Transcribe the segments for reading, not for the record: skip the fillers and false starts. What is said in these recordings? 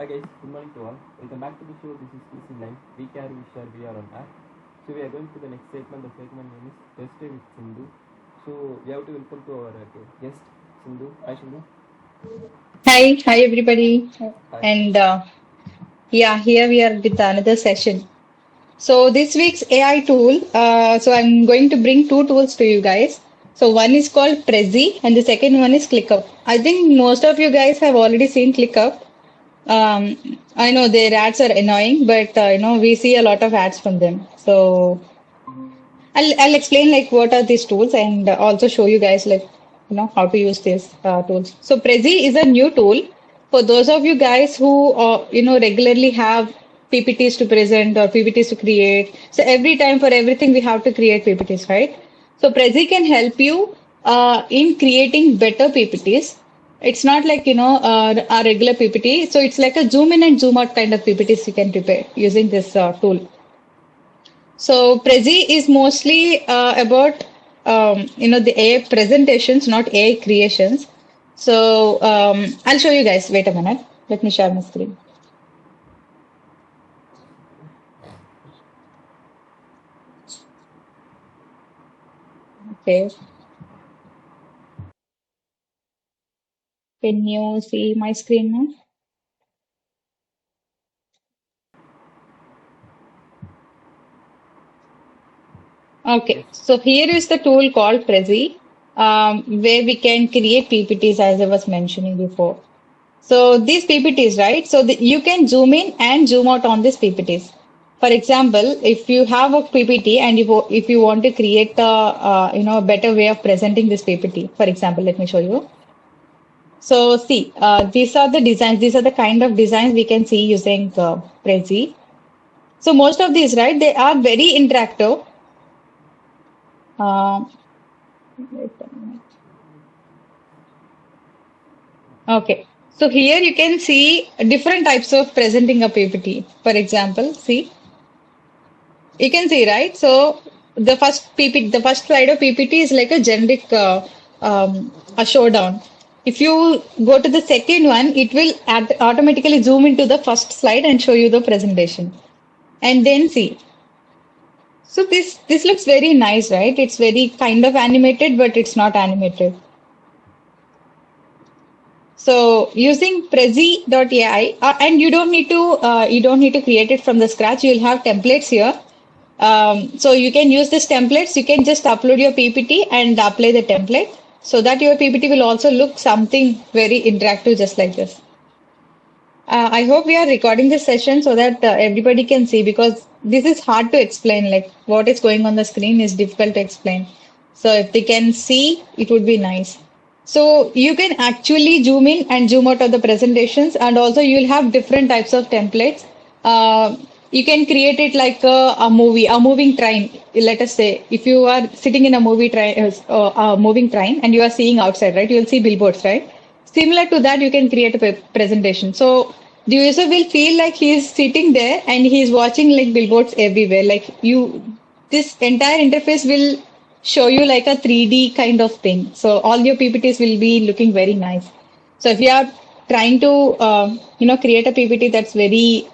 Hi guys, good morning to all. Welcome back to the show. This is PC Line. We care, we share, we are on air. So we are going to the next segment. The segment name is Thursday with Sindhu. So we have to welcome to our guest Sindhu. Hi Sindhu. Hi everybody. Hi. And yeah, here we are with another session. So this week's AI tool, so I'm going to bring two tools to you guys. So one is called Prezi and the second one is ClickUp. I think most of you guys have already seen ClickUp. I know their ads are annoying, but we see a lot of ads from them. So I'll explain like what are these tools and also show you guys like how to use these tools. So Prezi is a new tool for those of you guys who regularly have PPTs to present or PPTs to create. So every time for everything we have to create PPTs, right? So Prezi can help you in creating better PPTs. It's not like a regular PPT. So it's like a zoom in and zoom out kind of PPTs you can prepare using this tool. So Prezi is mostly about the AI presentations, not AI creations. So I'll show you guys. Wait a minute. Let me share my screen. Okay. Can you see my screen now? Okay. Yes. So here is the tool called Prezi, where we can create PPTs as I was mentioning before. So these PPTs, right? So you can zoom in and zoom out on these PPTs. For example, if you have a PPT and if you want to create a better way of presenting this PPT, for example, let me show you. So see, these are the designs. These are the kind of designs we can see using Prezi. So most of these, right? They are very interactive. Uh, wait a minute. Okay. So here you can see different types of presenting a PPT. For example, see. You can see, right? So the first slide of PPT is like a generic a showdown. If you go to the second one, it will automatically zoom into the first slide and show you the presentation. And then see. So this looks very nice, right? It's very kind of animated, but it's not animated. So using Prezi.ai, and you don't need to create it from the scratch. You'll have templates here. So you can use these templates. You can just upload your PPT and apply the template so that your PPT will also look something very interactive, just like this. I hope we are recording this session so that everybody can see because this is hard to explain. Like what is going on the screen is difficult to explain. So if they can see, it would be nice. So you can actually zoom in and zoom out of the presentations, and also you'll have different types of templates. You can create it like a movie, a moving train. Let us say if you are sitting in a a moving train, and you are seeing outside, right? You'll see billboards, right? Similar to that, you can create a presentation. So the user will feel like he is sitting there and he is watching like billboards everywhere. This entire interface will show you like a 3D kind of thing. So all your PPTs will be looking very nice. So if you are trying to, create a PPT that's very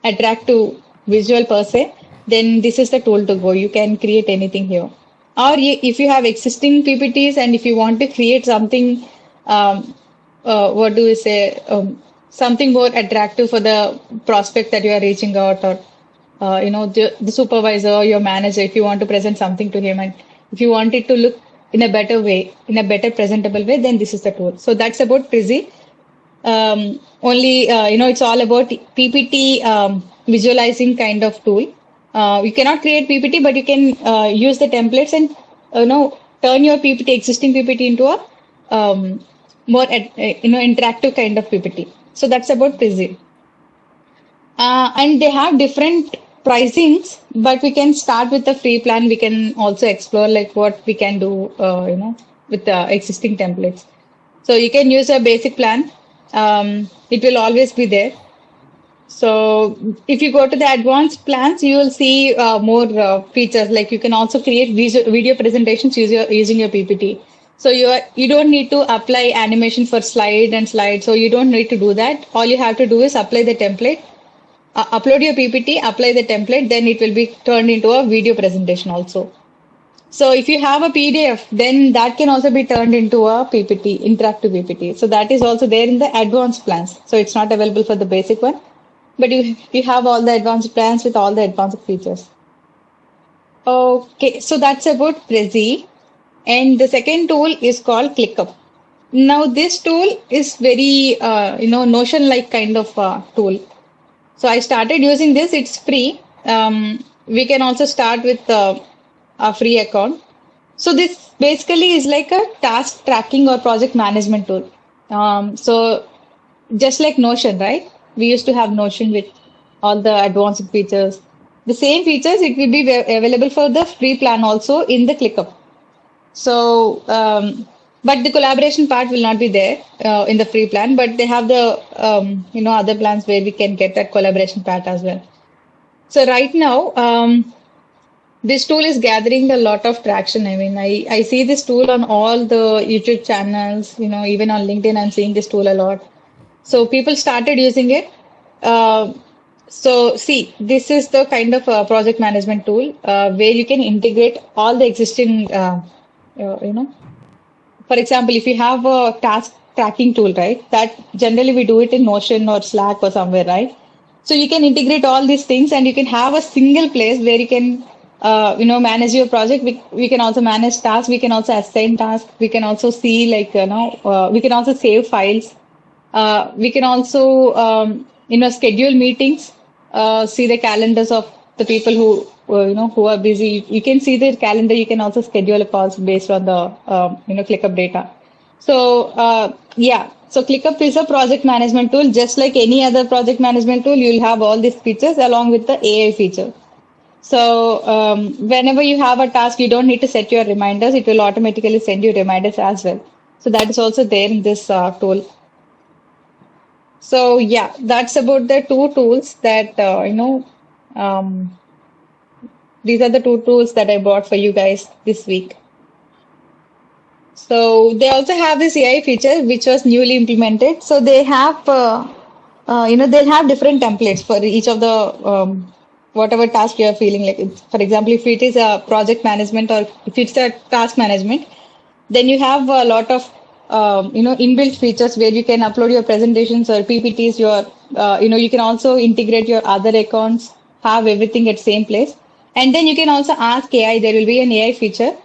attractive visual per se, then this is the tool to go. You can create anything here. Or if you have existing PPTs and if you want to create something, what do we say, something more attractive for the prospect that you are reaching out, or the supervisor, your manager, if you want to present something to him, and if you want it to look in a better way, in a better presentable way, then this is the tool. So that's about Prezi. Only it's all about PPT visualizing kind of tool. You cannot create PPT, but you can use the templates and turn your PPT, existing PPT, into a more interactive kind of PPT. So that's about Prezi. And they have different pricings, but we can start with the free plan. We can also explore like what we can do, with the existing templates. So you can use a basic plan. It will always be there. So if you go to the advanced plans, you will see more features. Like you can also create video presentations using your PPT. So you don't need to apply animation for slide and slide. So you don't need to do that. All you have to do is apply the template, upload your PPT, apply the template, then it will be turned into a video presentation also. So if you have a PDF, then that can also be turned into a PPT, interactive PPT. So that is also there in the advanced plans. So it's not available for the basic one, but you have all the advanced plans with all the advanced features. Okay, so that's about Prezi. And the second tool is called ClickUp. Now this tool is very, Notion-like kind of tool. So I started using this. It's free. We can also start with a free account. So this basically is like a task tracking or project management tool. So just like Notion, right? We used to have Notion with all the advanced features. The same features, it will be available for the free plan also in the ClickUp. So, but the collaboration part will not be there in the free plan, but they have the, other plans where we can get that collaboration part as well. So right now, this tool is gathering a lot of traction. I mean, I see this tool on all the YouTube channels, even on LinkedIn, I'm seeing this tool a lot. So people started using it. So see, this is the kind of project management tool where you can integrate all the existing, for example, if you have a task tracking tool, right, that generally we do it in Notion or Slack or somewhere, right? So you can integrate all these things and you can have a single place where you can, manage your project. We can also manage tasks. We can also assign tasks. We can also see we can also save files. We can also, schedule meetings, see the calendars of the people who are busy. You can see their calendar. You can also schedule calls based on the, ClickUp data. So, So ClickUp is a project management tool. Just like any other project management tool, you'll have all these features along with the AI feature. So whenever you have a task, you don't need to set your reminders. It will automatically send you reminders as well. So that is also there in this tool. So yeah, that's about the two tools that, these are the two tools that I brought for you guys this week. So they also have this AI feature, which was newly implemented. So they have, they'll have different templates for each of the, whatever task you are feeling like. For example, if it is a project management or if it's a task management, then you have a lot of, inbuilt features where you can upload your presentations or PPTs, you can also integrate your other accounts, have everything at same place. And then you can also ask AI, there will be an AI feature.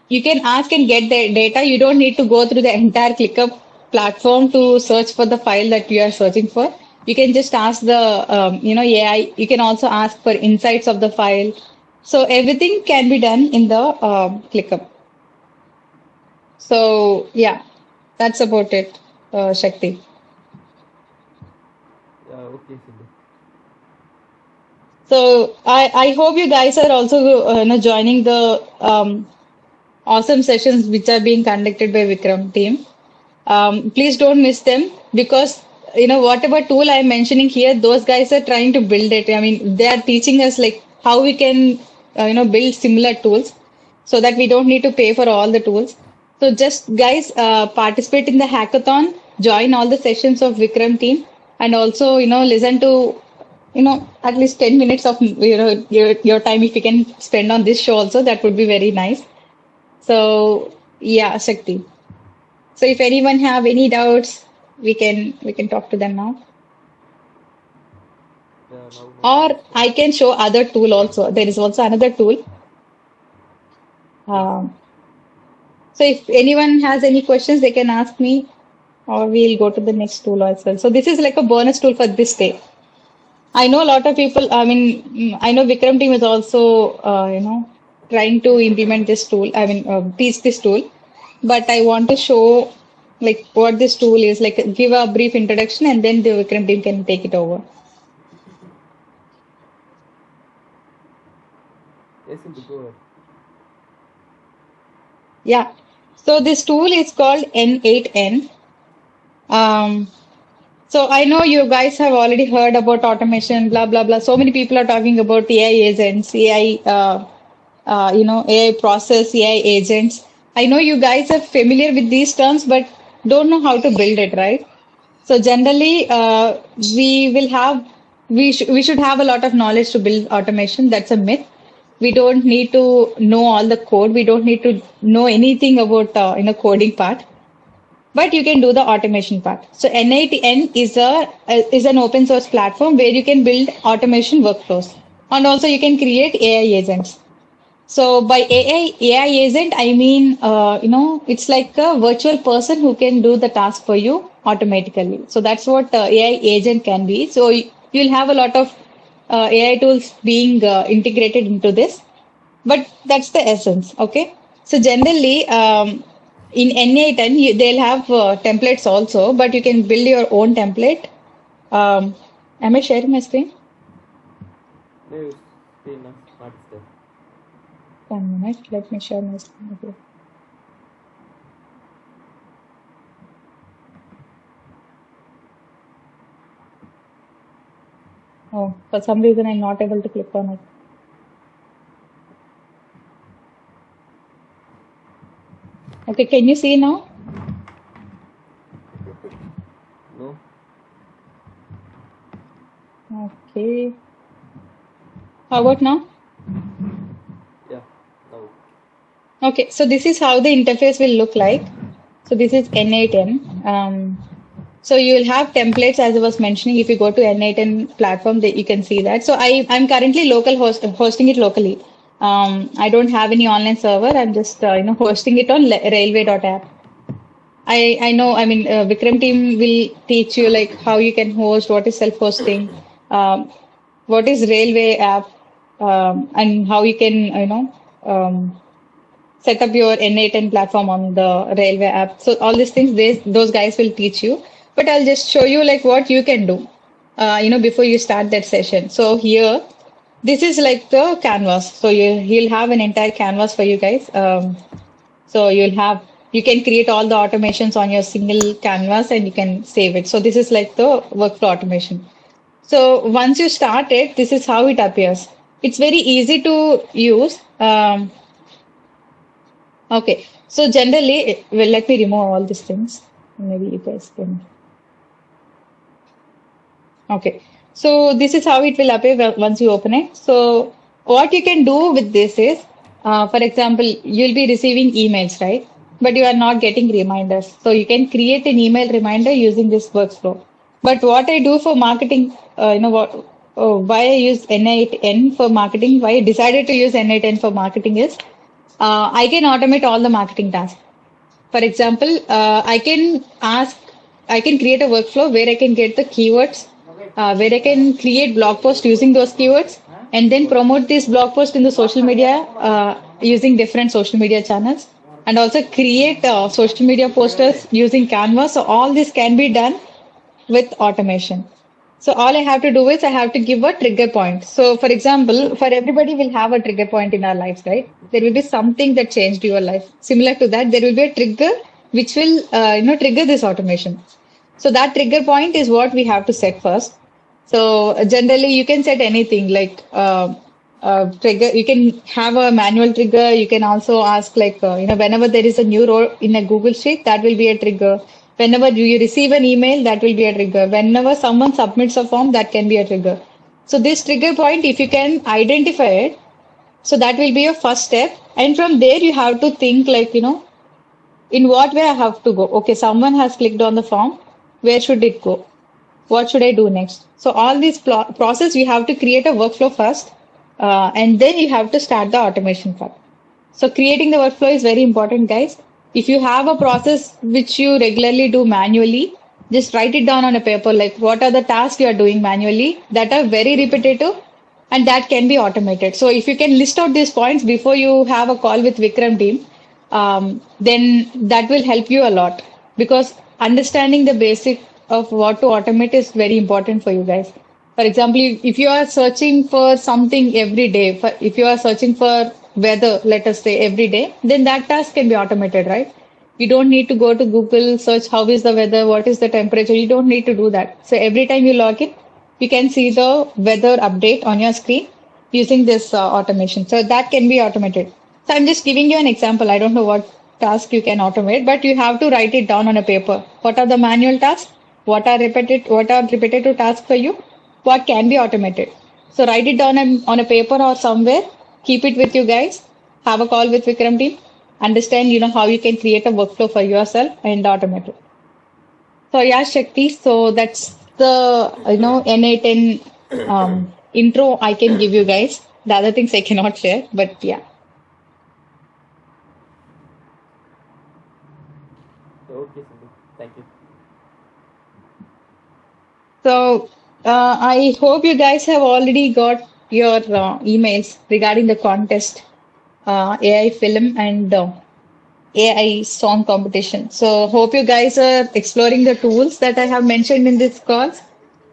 You can ask and get the data. You don't need to go through the entire ClickUp platform to search for the file that you are searching for. You can just ask the, AI. You can also ask for insights of the file. So everything can be done in the ClickUp. So yeah, that's about it, Shakti. Okay, Sidhu. So I hope you guys are also joining the awesome sessions which are being conducted by Vikram team. Please don't miss them because whatever tool I'm mentioning here, those guys are trying to build it. I mean, they are teaching us like how we can build similar tools so that we don't need to pay for all the tools. So just guys participate in the hackathon, join all the sessions of Vikram team, and also listen to at least 10 minutes of your time if you can spend on this show also, that would be very nice. So yeah, Shakti. So if anyone have any doubts, we can talk to them now. Now, Or I can show other tool also. There is also another tool. So if anyone has any questions, they can ask me, or we'll go to the next tool as well. So this is like a bonus tool for this day. I know a lot of people. I mean, I know Vikram team is also trying to implement this tool. I mean, teach this tool. But I want to show like what this tool is, like give a brief introduction and then the Vikram team can take it over. yes, Sidhu, go ahead. Yeah. So this tool is called N8N. So I know you guys have already heard about automation, blah, blah, blah. So many people are talking about AI agents, AI, AI process, AI agents. I know you guys are familiar with these terms, but don't know how to build it, right? So generally, we will have we should have a lot of knowledge to build automation. That's a myth. We don't need to know all the code. We don't need to know anything about coding part, but you can do the automation part. So N8N is an open source platform where you can build automation workflows, and also you can create AI agents. So by AI agent, I mean, it's like a virtual person who can do the task for you automatically. So that's what AI agent can be. So you'll have a lot of AI tools being integrated into this, but that's the essence. Okay. So generally, in N8N, they'll have templates also, but you can build your own template. Am I sharing my screen? No, you still not there. 1 minute. Let me share my screen here. Oh, for some reason I'm not able to click on it. Okay, can you see now? No. Okay. How about now? Yeah. No. Okay, so this is how the interface will look like. So this is N8N. So you will have templates as I was mentioning. If you go to N8N platform, you can see that. So I'm currently hosting it locally. I don't have any online server. I'm just hosting it on railway.app. I know. I mean, Vikram team will teach you like how you can host, what is self-hosting, what is railway app, and how you can set up your N8N platform on the railway app. So all these things, those guys will teach you. But I'll just show you like what you can do, before you start that session. So here, this is like the canvas. So he'll have an entire canvas for you guys. So you can create all the automations on your single canvas and you can save it. So this is like the workflow automation. So once you start it, this is how it appears. It's very easy to use. Okay, so generally, well, let me remove all these things. Maybe you guys can. Okay, so this is how it will appear once you open it. So what you can do with this is, for example, you'll be receiving emails, right? But you are not getting reminders. So you can create an email reminder using this workflow. But what I do for marketing, why I use N8N for marketing, why I decided to use N8N for marketing is, I can automate all the marketing tasks. For example, I can create a workflow where I can get the keywords, where I can create blog posts using those keywords, and then promote this blog post in the social media using different social media channels, and also create social media posters using Canva. So all this can be done with automation. So all I have to do is I have to give a trigger point. So for example, for everybody will have a trigger point in our lives, right? There will be something that changed your life. Similar to that, there will be a trigger which will, trigger this automation. So that trigger point is what we have to set first. So generally you can set anything like, trigger. You can have a manual trigger. You can also ask like, whenever there is a new row in a Google Sheet, that will be a trigger. Whenever you receive an email, that will be a trigger. Whenever someone submits a form, that can be a trigger. So this trigger point, if you can identify it, so that will be your first step. And from there, you have to think like, in what way I have to go. Okay, someone has clicked on the form. Where should it go? What should I do next? So all this process, you have to create a workflow first, and then you have to start the automation part. So creating the workflow is very important, guys. If you have a process which you regularly do manually, just write it down on a paper, like what are the tasks you are doing manually that are very repetitive and that can be automated. So if you can list out these points before you have a call with Vikram team, then that will help you a lot, because understanding the basic of what to automate is very important for you guys. For example, if you are searching for something every day, if you are searching for weather, let us say every day, then that task can be automated, right? You don't need to go to Google, search how is the weather, what is the temperature. You don't need to do that. So every time you log in, you can see the weather update on your screen using this automation. So that can be automated. So I'm just giving you an example. I don't know what tasks you can automate, but you have to write it down on a paper. What are the manual tasks? What are repetitive tasks for you? What can be automated? So write it down on a paper or somewhere. Keep it with you guys. Have a call with Vikram team. Understand, how you can create a workflow for yourself and automate it. So yeah, Shakti. So that's the NA10 intro I can give you guys. The other things I cannot share, but yeah. Okay, Sindhu. Thank you. So I hope you guys have already got your emails regarding the contest, AI film and AI song competition. So hope you guys are exploring the tools that I have mentioned in this call.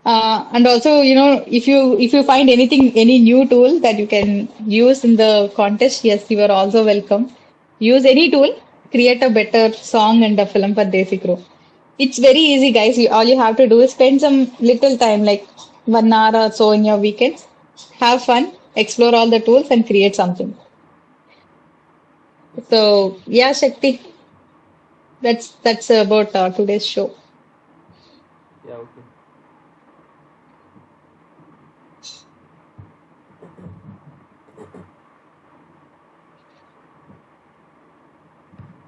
And also, if you find any new tool that you can use in the contest, yes, you are also welcome. Use any tool, create a better song and a film for Desi Crew. It's very easy, guys. All you have to do is spend some little time, like 1 hour or so in your weekends. Have fun, explore all the tools, and create something. So, yeah, Shakti, that's about today's show. Yeah, okay.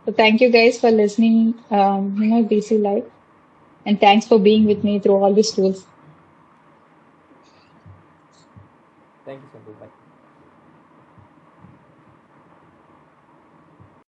So, thank you guys for listening, DC Live, and thanks for being with me through all these tools. Thank you, Sindhu. Bye.